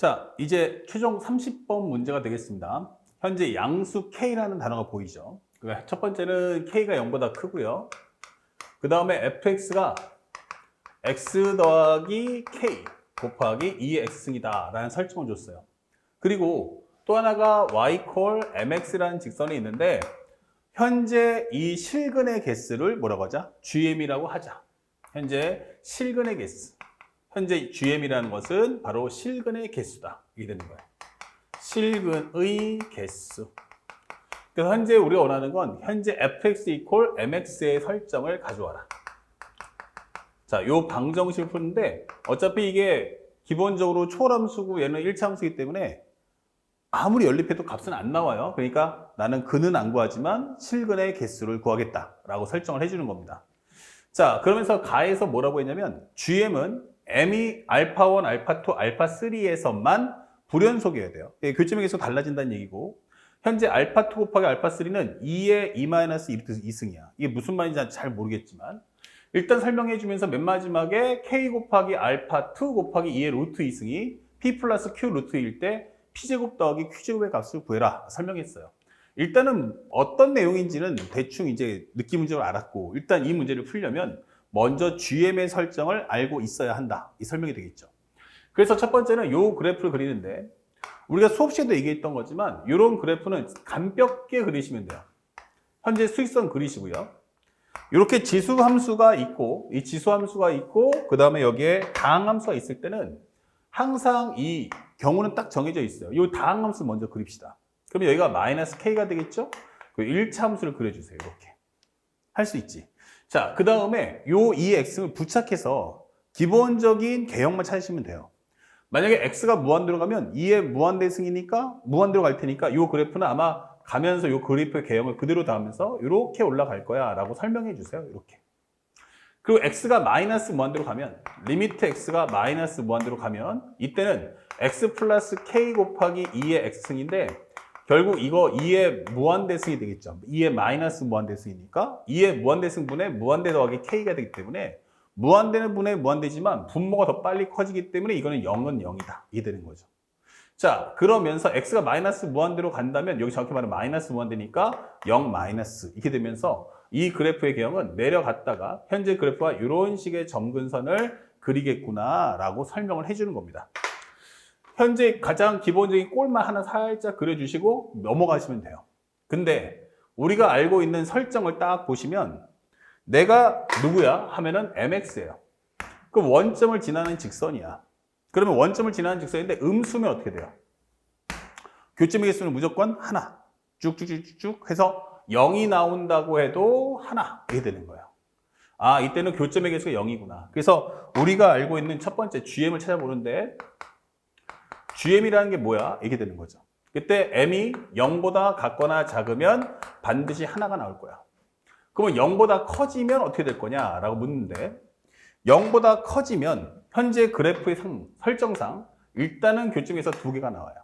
자, 이제 최종 30번 문제가 되겠습니다. 현재 양수 K라는 단어가 보이죠? 그러니까 첫 번째는 K가 0보다 크고요. 그 다음에 fx가 x 더하기 K 곱하기 2의 x승이다 라는 설정을 줬어요. 그리고 또 하나가 y 콜 mx라는 직선이 있는데 현재 이 실근의 개수를 뭐라고 하자? GM이라고 하자. 현재 실근의 개수. 현재 GM이라는 것은 바로 실근의 개수다. 이게 되는 거예요. 실근의 개수. 그래서 현재 우리가 원하는 건 현재 fx 이퀄 mx의 설정을 가져와라. 자, 요 방정식을 푸는데 어차피 이게 기본적으로 초월함수고 얘는 일차함수이기 때문에 아무리 연립해도 값은 안 나와요. 그러니까 나는 근은 안 구하지만 실근의 개수를 구하겠다라고 설정을 해주는 겁니다. 자, 그러면서 가에서 뭐라고 했냐면 GM은 M이 알파1, 알파2, 알파3에서만 불연속이어야 돼요. 교점의 개수가 달라진다는 얘기고 현재 알파2 곱하기 알파3는 2의 2-2승이야. 이게 무슨 말인지 잘 모르겠지만 일단 설명해 주면서 맨 마지막에 K 곱하기 알파2 곱하기 2의 루트 2승이 P 플러스 Q 루트 1일 때 P제곱 더하기 Q제곱의 값을 구해라 설명했어요. 일단은 어떤 내용인지는 대충 이제 느낌 문제로 알았고 일단 이 문제를 풀려면 먼저 GM의 설정을 알고 있어야 한다. 이 설명이 되겠죠. 그래서 첫 번째는 이 그래프를 그리는데 우리가 수업 시에도 얘기했던 거지만 이런 그래프는 가볍게 그리시면 돼요. 현재 수익선 그리시고요. 이렇게 지수함수가 있고 이 지수함수가 있고 그 다음에 여기에 다항함수가 있을 때는 항상 이 경우는 딱 정해져 있어요. 이 다항함수 먼저 그립시다. 그러면 여기가 마이너스 K가 되겠죠? 그 1차 함수를 그려주세요. 이렇게. 할 수 있지. 자, 그 다음에 요 2x를 부착해서 기본적인 개형만 찾으시면 돼요. 만약에 x가 무한대로 가면 2의 무한대승이니까 무한대로 갈 테니까 요 그래프는 아마 가면서 요 그래프의 개형을 그대로 닿으면서 이렇게 올라갈 거야 라고 설명해 주세요. 이렇게. 그리고 x가 마이너스 무한대로 가면 리미트 x가 마이너스 무한대로 가면 이때는 x 플러스 k 곱하기 2의 x승인데 결국 이거 2의 무한대승이 되겠죠. 2의 마이너스 무한대승이니까 2의 무한대승분의 무한대 더하기 k가 되기 때문에 무한대는 분의 무한대지만 분모가 더 빨리 커지기 때문에 이거는 0은 0이다. 이게 되는 거죠. 자, 그러면서 x가 마이너스 무한대로 간다면 여기 정확히 말하면 마이너스 무한대니까 0 마이너스 이렇게 되면서 이 그래프의 개형은 내려갔다가 현재 그래프와 이런 식의 점근선을 그리겠구나 라고 설명을 해주는 겁니다. 현재 가장 기본적인 꼴만 하나 살짝 그려주시고 넘어가시면 돼요. 근데 우리가 알고 있는 설정을 딱 보시면 내가 누구야? 하면은 mx예요. 그럼 원점을 지나는 직선이야. 그러면 원점을 지나는 직선인데 음수면 어떻게 돼요? 교점의 개수는 무조건 하나. 쭉쭉쭉쭉 해서 0이 나온다고 해도 하나. 이게 되는 거예요. 아, 이때는 교점의 개수가 0이구나. 그래서 우리가 알고 있는 첫 번째 GM을 찾아보는데 GM이라는 게 뭐야? 이게 되는 거죠. 그때 M이 0보다 같거나 작으면 반드시 하나가 나올 거야. 그러면 0보다 커지면 어떻게 될 거냐라고 묻는데 0보다 커지면 현재 그래프의 설정상 일단은 교점에서 2개가 나와요.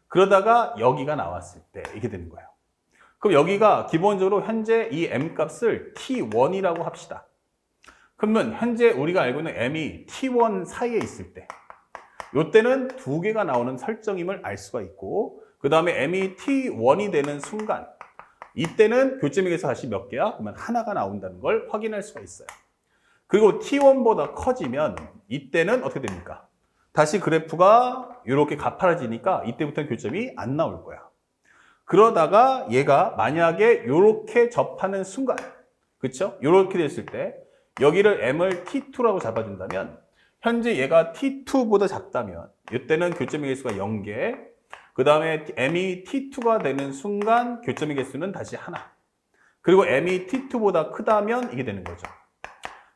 그러다가 여기가 나왔을 때 이게 되는 거예요. 그럼 여기가 기본적으로 현재 이 M 값을 T1이라고 합시다. 그러면 현재 우리가 알고 있는 M이 T1 사이에 있을 때 이때는 2개가 나오는 설정임을 알 수가 있고 그 다음에 M이 T1이 되는 순간 이때는 교점의 개수 다시 몇 개야? 그러면 하나가 나온다는 걸 확인할 수가 있어요. 그리고 T1보다 커지면 이때는 어떻게 됩니까? 다시 그래프가 이렇게 가파라지니까 이때부터는 교점이 안 나올 거야. 그러다가 얘가 만약에 이렇게 접하는 순간 그쵸? 이렇게 됐을 때 여기를 M을 T2라고 잡아준다면 현재 얘가 T2보다 작다면 이때는 교점의 개수가 0개 그 다음에 M이 T2가 되는 순간 교점의 개수는 다시 하나 그리고 M이 T2보다 크다면 이게 되는 거죠.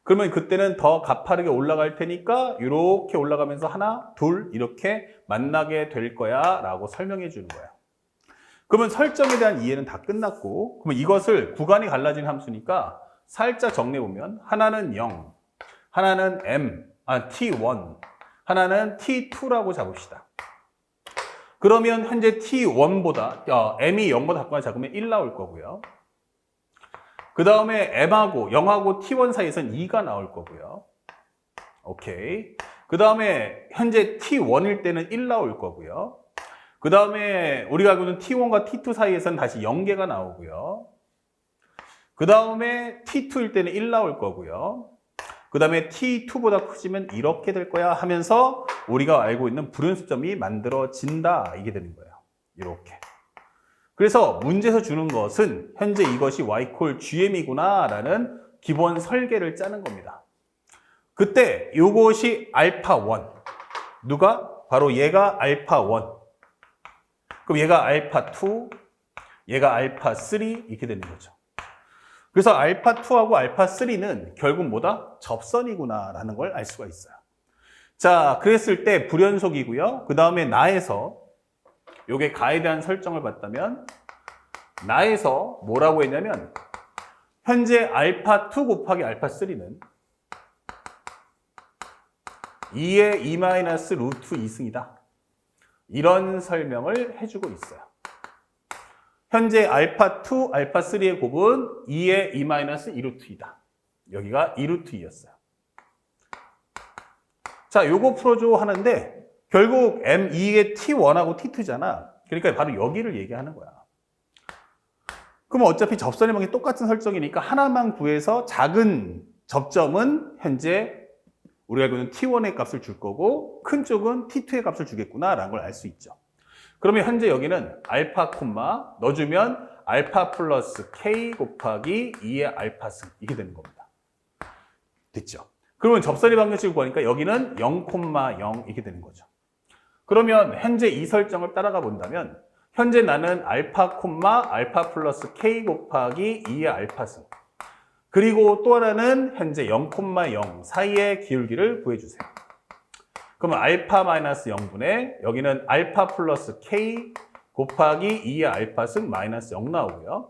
그러면 그때는 더 가파르게 올라갈 테니까 이렇게 올라가면서 하나, 둘 이렇게 만나게 될 거야 라고 설명해 주는 거예요. 그러면 설정에 대한 이해는 다 끝났고 그러면 이것을 구간이 갈라진 함수니까 살짝 정리해보면 하나는 0, 하나는 T1, 하나는 T2라고 잡읍시다. 그러면 현재 T1보다 M이 0보다 작거나 작으면 1 나올 거고요. 그 다음에 M하고 0하고 T1 사이에서는 2가 나올 거고요. 오케이. 그 다음에 현재 T1일 때는 1 나올 거고요. 그 다음에 우리가 알고 있는 T1과 T2 사이에서는 다시 0개가 나오고요. 그 다음에 T2일 때는 1 나올 거고요. 그 다음에 T2보다 커지면 이렇게 될 거야 하면서 우리가 알고 있는 불연습점이 만들어진다. 이게 되는 거예요. 이렇게. 그래서 문제에서 주는 것은 현재 이것이 y 콜 gm이구나 라는 기본 설계를 짜는 겁니다. 그때 이것이 알파1. 누가? 바로 얘가 알파1. 그럼 얘가 알파2, 얘가 알파3 이렇게 되는 거죠. 그래서 알파2하고 알파3는 결국 뭐다? 접선이구나 라는 걸 알 수가 있어요. 자, 그랬을 때 불연속이고요. 그 다음에 나에서 요게 가에 대한 설정을 봤다면 나에서 뭐라고 했냐면 현재 알파2 곱하기 알파3는 2의 2 마이너스 루트 2승이다. 이런 설명을 해주고 있어요. 현재 알파2, 알파3의 곱은 2의 2 마이너스 2루트 2다. 여기가 2루트 2였어요. 자, 요거 풀어줘 하는데 결국 M2의 T1하고 T2잖아. 그러니까 바로 여기를 얘기하는 거야. 그럼 어차피 접선의 방이 똑같은 설정이니까 하나만 구해서 작은 접점은 현재 우리가 알고 있는 T1의 값을 줄 거고 큰 쪽은 T2의 값을 주겠구나 라는 걸 알 수 있죠. 그러면 현재 여기는 알파 콤마 넣어주면 알파 플러스 K 곱하기 2의 알파승 이게 되는 겁니다. 됐죠? 그러면 접선의 방정식을 구하니까 여기는 0,0 이렇게 되는 거죠. 그러면 현재 이 설정을 따라가 본다면 현재 나는 알파 콤마 알파 플러스 K 곱하기 2의 알파승 그리고 또 하나는 현재 0,0 사이의 기울기를 구해주세요. 그러면 알파 마이너스 0분의 여기는 알파 플러스 K 곱하기 2의 알파승 마이너스 0 나오고요.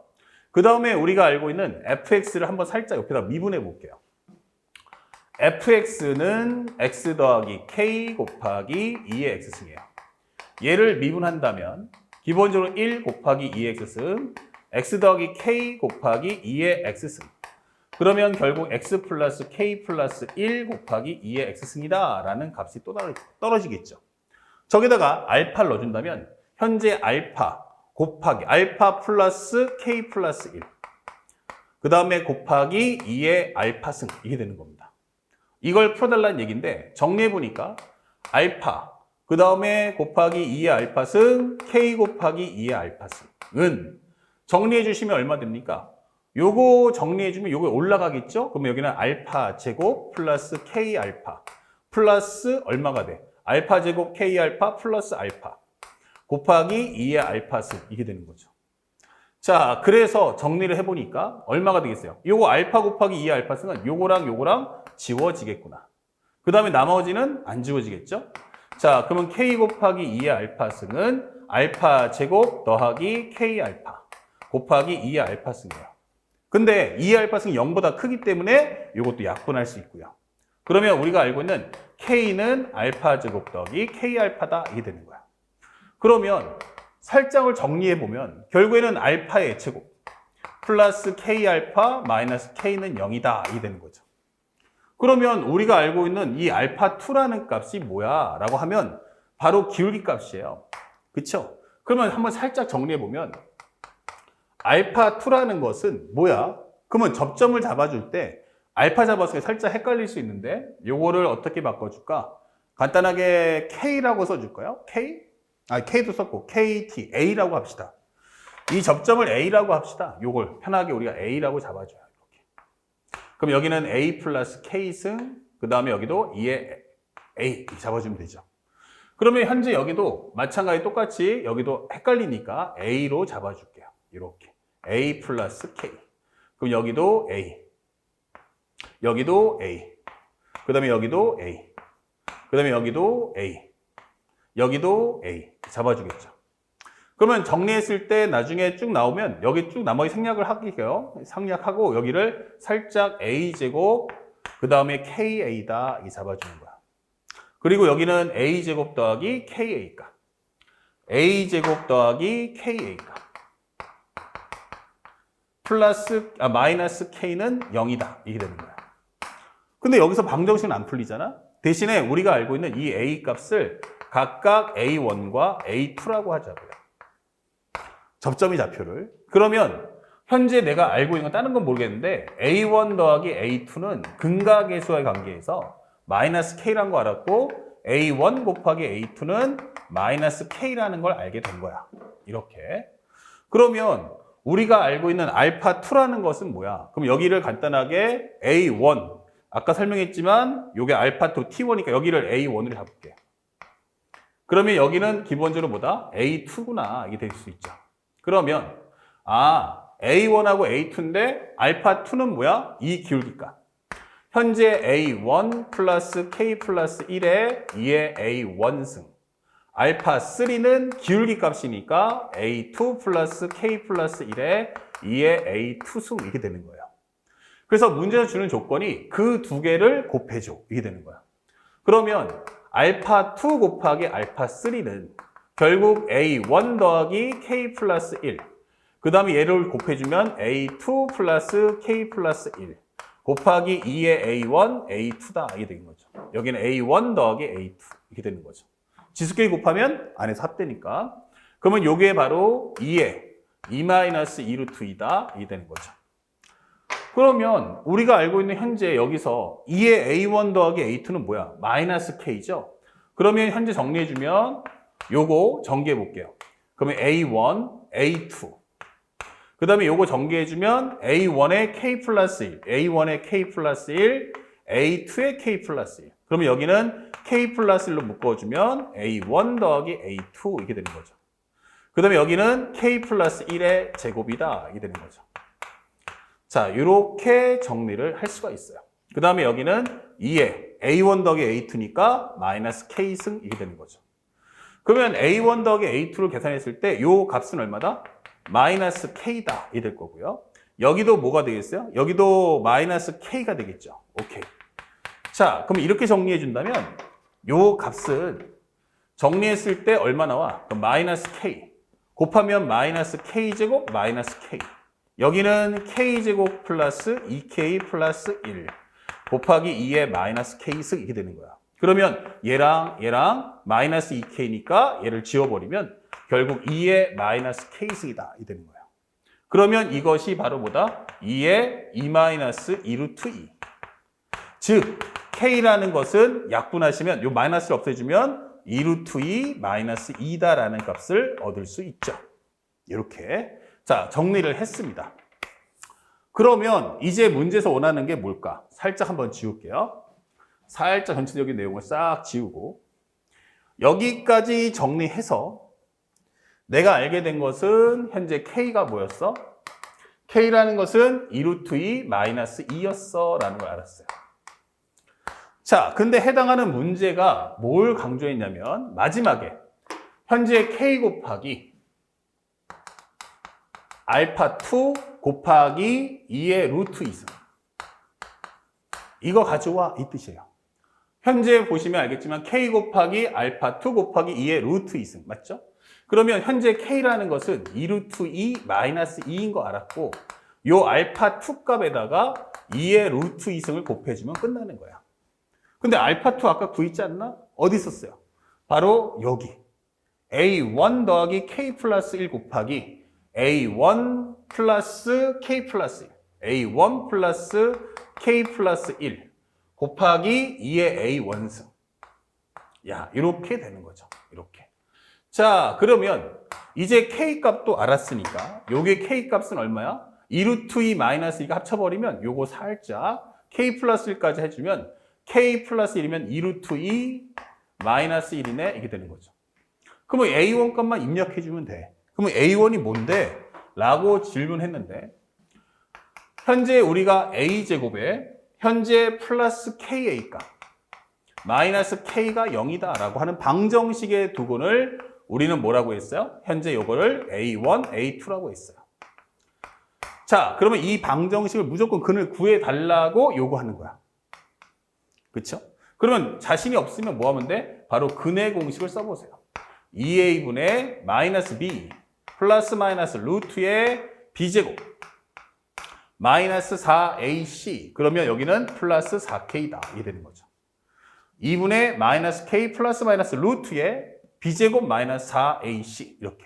그 다음에 우리가 알고 있는 fx를 한번 살짝 옆에다 미분해 볼게요. fx는 x 더하기 k 곱하기 2의 x승이에요. 얘를 미분한다면 기본적으로 1 곱하기 2의 x승 x 더하기 k 곱하기 2의 x승 그러면 결국 x 플러스 k 플러스 1 곱하기 2의 x승이다 라는 값이 또 떨어지겠죠. 저기다가 알파를 넣어준다면 현재 알파 곱하기 알파 플러스 k 플러스 1 그 다음에 곱하기 2의 알파승 이게 되는 겁니다. 이걸 풀어달라는 얘기인데 정리해보니까 알파 그 다음에 곱하기 2의 알파승 k 곱하기 2의 알파승은 정리해주시면 얼마 됩니까? 요거 정리해주면 요거 올라가겠죠? 그러면 여기는 알파 제곱 플러스 k 알파 플러스 얼마가 돼? 알파 제곱 k 알파 플러스 알파 곱하기 2의 알파승 이게 되는 거죠. 자, 그래서 정리를 해보니까 얼마가 되겠어요? 요거 알파 곱하기 2의 알파승은 요거랑 지워지겠구나. 그 다음에 나머지는 안 지워지겠죠? 자, 그러면 k 곱하기 2의 알파승은 알파 제곱 더하기 k 알파 곱하기 2의 알파승이에요. 근데 2의 알파승이 0보다 크기 때문에 이것도 약분할 수 있고요. 그러면 우리가 알고 있는 k는 알파 제곱 더하기 k 알파다 이게 되는 거야. 그러면 살짝을 정리해 보면 결국에는 알파의 제곱 플러스 k 알파 마이너스 k는 0이다 이게 되는 거죠. 그러면 우리가 알고 있는 이 알파2라는 값이 뭐야? 라고 하면 바로 기울기 값이에요. 그쵸? 그러면 한번 살짝 정리해 보면 알파2라는 것은 뭐야? 그러면 접점을 잡아줄 때 알파 잡았을 때 살짝 헷갈릴 수 있는데 요거를 어떻게 바꿔줄까? 간단하게 K라고 써줄까요? K? K도 썼고 KT, A라고 합시다. 이 접점을 A라고 합시다. 요걸 편하게 우리가 A라고 잡아줘요. 이렇게. 그럼 여기는 A 플러스 K승, 그 다음에 여기도 2의 A 잡아주면 되죠. 그러면 현재 여기도 마찬가지 똑같이 여기도 헷갈리니까 A로 잡아줄게요. 이렇게. A 플러스 K. 그럼 여기도 A. 여기도 A. 그 다음에 여기도 A. 그 다음에 여기도 A. 여기도 A. 잡아주겠죠. 그러면 정리했을 때 나중에 쭉 나오면 여기 쭉 나머지 생략을 할게요. 생략하고 여기를 살짝 A제곱 그 다음에 KA다 이 잡아주는 거야. 그리고 여기는 A제곱 더하기 KA가 A제곱 더하기 KA가 마이너스 K는 0이다 이게 되는 거야. 근데 여기서 방정식은 안 풀리잖아. 대신에 우리가 알고 있는 이 A 값을 각각 A1과 A2라고 하자고요. 접점이 좌표를. 그러면 현재 내가 알고 있는 건 다른 건 모르겠는데 A1 더하기 A2는 근각계수와의 관계에서 마이너스 K라는 거 알았고 A1 곱하기 A2는 마이너스 K라는 걸 알게 된 거야. 이렇게. 그러면 우리가 알고 있는 알파2라는 것은 뭐야? 그럼 여기를 간단하게 A1, 아까 설명했지만 이게 알파2 T1이니까 여기를 A1으로 잡을게. 그러면 여기는 기본적으로 뭐다? A2구나. 이게 될 수 있죠. 그러면 A1하고 A2인데 알파2는 뭐야? 이 기울기값. 현재 A1 플러스 K 플러스 1에 2의 A1승. 알파3는 기울기 값이니까 A2 플러스 K 플러스 1에 2의 A2승 이렇게 되는 거예요. 그래서 문제에서 주는 조건이 그 두 개를 곱해줘. 이게 되는 거야. 그러면 알파2 곱하기 알파3는 결국 A1 더하기 K 플러스 1. 그 다음에 얘를 곱해주면 A2 플러스 K 플러스 1. 곱하기 2의 A1, A2다. 이게 되는 거죠. 여기는 A1 더하기 A2. 이렇게 되는 거죠. 지수끼리 곱하면 안에서 합되니까. 그러면 요게 바로 2의 2-2 루트 2다. 이게 되는 거죠. 그러면 우리가 알고 있는 현재 여기서 2의 A1 더하기 A2는 뭐야? 마이너스 K죠? 그러면 현재 정리해주면 요거 전개해 볼게요. 그러면 A1, A2. 그 다음에 요거 전개해주면 A1의 K 플러스 1, A1의 K 플러스 1, A2의 K 플러스 1. 그러면 여기는 K 플러스 1로 묶어주면 A1 더하기 A2 이렇게 되는 거죠. 그 다음에 여기는 K 플러스 1의 제곱이다. 이게 되는 거죠. 자, 이렇게 정리를 할 수가 있어요. 그 다음에 여기는 2에 A1 더하기 A2니까 마이너스 K승 이게 되는 거죠. 그러면 A1 더하기 A2를 계산했을 때 이 값은 얼마다? 마이너스 K다. 이 될 거고요. 여기도 뭐가 되겠어요? 여기도 마이너스 K가 되겠죠. 오케이. 자, 그럼 이렇게 정리해 준다면 요 값은 정리했을 때 얼마 나와? 그럼 마이너스 K 곱하면 마이너스 K제곱 마이너스 K. 여기는 K제곱 플러스 2K 플러스 1 곱하기 2의 마이너스 K승 이렇게 되는 거야. 그러면 얘랑 마이너스 2K니까 얘를 지워버리면 결국 2의 마이너스 K승이다. 이 되는 거야. 그러면 이것이 바로 뭐다? 2의 2-2 루트 2. 즉 K라는 것은 약분하시면 이 마이너스를 없애주면 2 루트 2 마이너스 2다라는 값을 얻을 수 있죠. 이렇게. 자, 정리를 했습니다. 그러면 이제 문제에서 원하는 게 뭘까? 살짝 한번 지울게요. 살짝 전체적인 내용을 싹 지우고 여기까지 정리해서 내가 알게 된 것은 현재 K가 뭐였어? K라는 것은 2 루트 2 마이너스 2였어 라는 걸 알았어요. 자, 근데 해당하는 문제가 뭘 강조했냐면 마지막에 현재 K 곱하기 알파2 곱하기 2의 루트 2승. 이거 가져와 이 뜻이에요. 현재 보시면 알겠지만 K 곱하기 알파2 곱하기 2의 루트 2승. 맞죠? 그러면 현재 K라는 것은 2 루트 2 마이너스 2인 거 알았고 요 알파2 값에다가 2의 루트 2승을 곱해주면 끝나는 거야. 근데 알파2 아까 구했지 않나? 어디 있었어요? 바로 여기. A1 더하기 K 플러스 1 곱하기 A1 플러스 K 플러스 1. A1 플러스 K 플러스 1 곱하기 2의 A1승. 야, 이렇게 되는 거죠. 이렇게. 자, 그러면 이제 K 값도 알았으니까 요게 K 값은 얼마야? 2 루트 2 마이너스 2가 합쳐버리면 요거 살짝 K 플러스 1까지 해주면 K 플러스 1이면 2 루트 2 마이너스 1이네. 이게 되는 거죠. 그러면 A1 값만 입력해주면 돼. 그러면 A1이 뭔데? 라고 질문했는데 현재 우리가 A제곱에 현재 플러스 KA 값 마이너스 K가 0이다 라고 하는 방정식의 두근을 우리는 뭐라고 했어요? 현재 요거를 A1, A2라고 했어요. 자, 그러면 이 방정식을 무조건 근을 구해달라고 요구하는 거야. 그렇죠? 그러면 자신이 없으면 뭐 하면 돼? 바로 근의 공식을 써보세요. 2A분의 마이너스 B 플러스 마이너스 루트의 B제곱 마이너스 4AC 그러면 여기는 플러스 4K다. 이게 되는 거죠. 2분의 마이너스 k 플러스 마이너스 루트에 b제곱 마이너스 4ac 이렇게.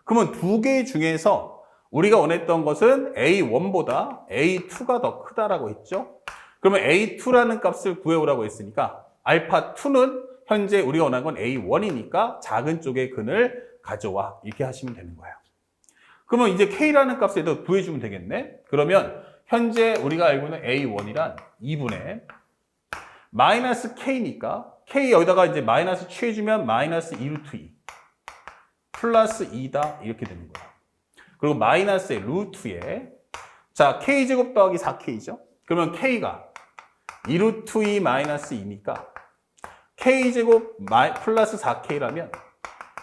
그러면 두 개 중에서 우리가 원했던 것은 a1보다 a2가 더 크다라고 했죠. 그러면 a2라는 값을 구해오라고 했으니까 알파2는 현재 우리가 원하는 건 a1이니까 작은 쪽의 근을 가져와 이렇게 하시면 되는 거예요. 그러면 이제 k라는 값에도 구해주면 되겠네. 그러면 현재 우리가 알고 있는 a1이란 2분의 마이너스 k니까 k 여기다가 이제 마이너스 취해주면 마이너스 2루트 2 플러스 2다 이렇게 되는 거예요. 그리고 마이너스의 루트에 자 k제곱 더하기 4k죠. 그러면 k가 2루트 2 마이너스 2니까 k제곱 플러스 4k라면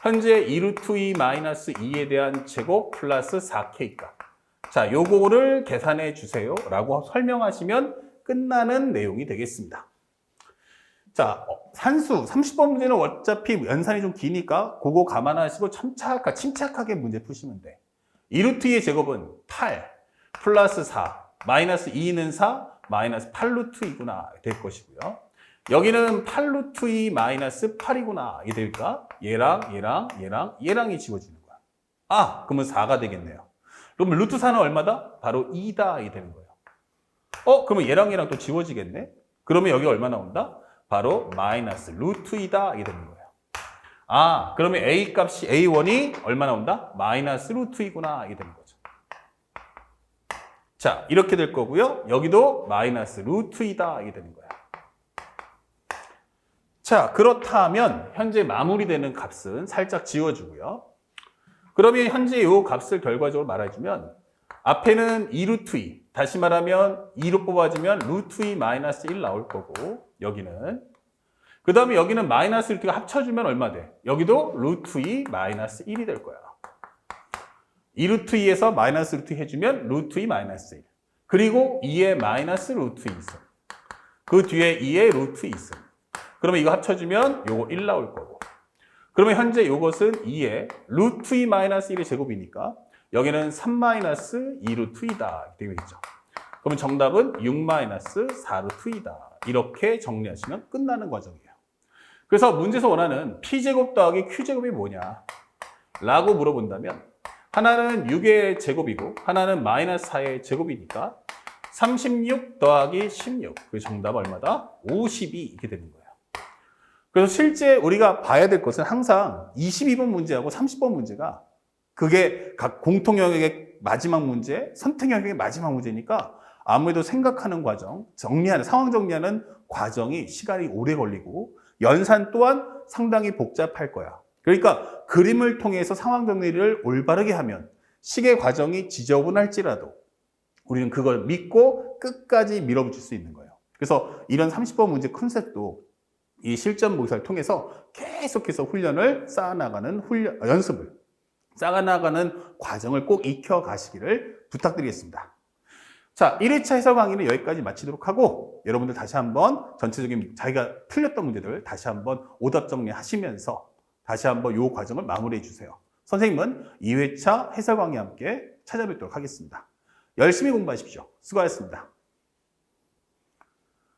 현재 2루트 2 마이너스 2에 대한 제곱 플러스 4k 값. 자, 요거를 계산해 주세요 라고 설명하시면 끝나는 내용이 되겠습니다. 자, 산수 30번 문제는 어차피 연산이 좀 기니까 그거 감안하시고 침착하게 문제 푸시면 돼. 2루트 2의 제곱은 8 플러스 4 마이너스 2는 4 마이너스 8루트 2구나 될 것이고요. 여기는 8루트 2 마이너스 8이구나 이게 될까? 얘랑이 지워지는 거야. 아, 그러면 4가 되겠네요. 그러면 루트 4는 얼마다? 바로 2다 이게 되는 거예요. 그러면 얘랑 또 지워지겠네? 그러면 여기 얼마 나온다? 바로 마이너스 루트 2다 이게 되는 거예요. 아, 그러면 A 값이 A1이 얼마 나온다? 마이너스 루트 2구나 이게 되는 거죠. 자, 이렇게 될 거고요. 여기도 마이너스 루트 2다 이게 되는 거예요. 자, 그렇다면 현재 마무리되는 값은 살짝 지워주고요. 그러면 현재 이 값을 결과적으로 말해주면 앞에는 2루트 2, 다시 말하면 2로 뽑아주면 루트 2 마이너스 1 나올 거고 여기는 그 다음에 여기는 마이너스 루트가 합쳐주면 얼마 돼? 여기도 루트 2 마이너스 1이 될 거야. 2루트 2에서 마이너스 루트 해주면 루트 2 마이너스 1 그리고 2에 마이너스 루트 2 있음 그 뒤에 2에 루트 2 있음 그러면 이거 합쳐주면 요거 1 나올 거고 그러면 현재 요것은 2에 루트 2 마이너스 1의 제곱이니까 여기는 3 마이너스 2 루트 2다 되겠죠. 그러면 정답은 6 마이너스 4 루트 2다 이렇게 정리하시면 끝나는 과정이에요. 그래서 문제에서 원하는 p제곱 더하기 q제곱이 뭐냐 라고 물어본다면 하나는 6의 제곱이고 하나는 마이너스 4의 제곱이니까 36 더하기 16 그 정답 얼마다? 52 이렇게 되는 거예요. 그래서 실제 우리가 봐야 될 것은 항상 22번 문제하고 30번 문제가 그게 각 공통 영역의 마지막 문제, 선택 영역의 마지막 문제니까 아무래도 생각하는 과정, 상황 정리하는 과정이 시간이 오래 걸리고 연산 또한 상당히 복잡할 거야. 그러니까 그림을 통해서 상황 정리를 올바르게 하면 시계 과정이 지저분할지라도 우리는 그걸 믿고 끝까지 밀어붙일 수 있는 거예요. 그래서 이런 30번 문제 컨셉도 이 실전 모의사를 통해서 계속해서 훈련을 쌓아나가는 연습을 쌓아나가는 과정을 꼭 익혀가시기를 부탁드리겠습니다. 자, 1회차 해설 강의는 여기까지 마치도록 하고 여러분들 다시 한번 전체적인 자기가 틀렸던 문제들 다시 한번 오답 정리하시면서 다시 한번 이 과정을 마무리해 주세요. 선생님은 2회차 해설 강의와 함께 찾아뵙도록 하겠습니다. 열심히 공부하십시오. 수고하셨습니다.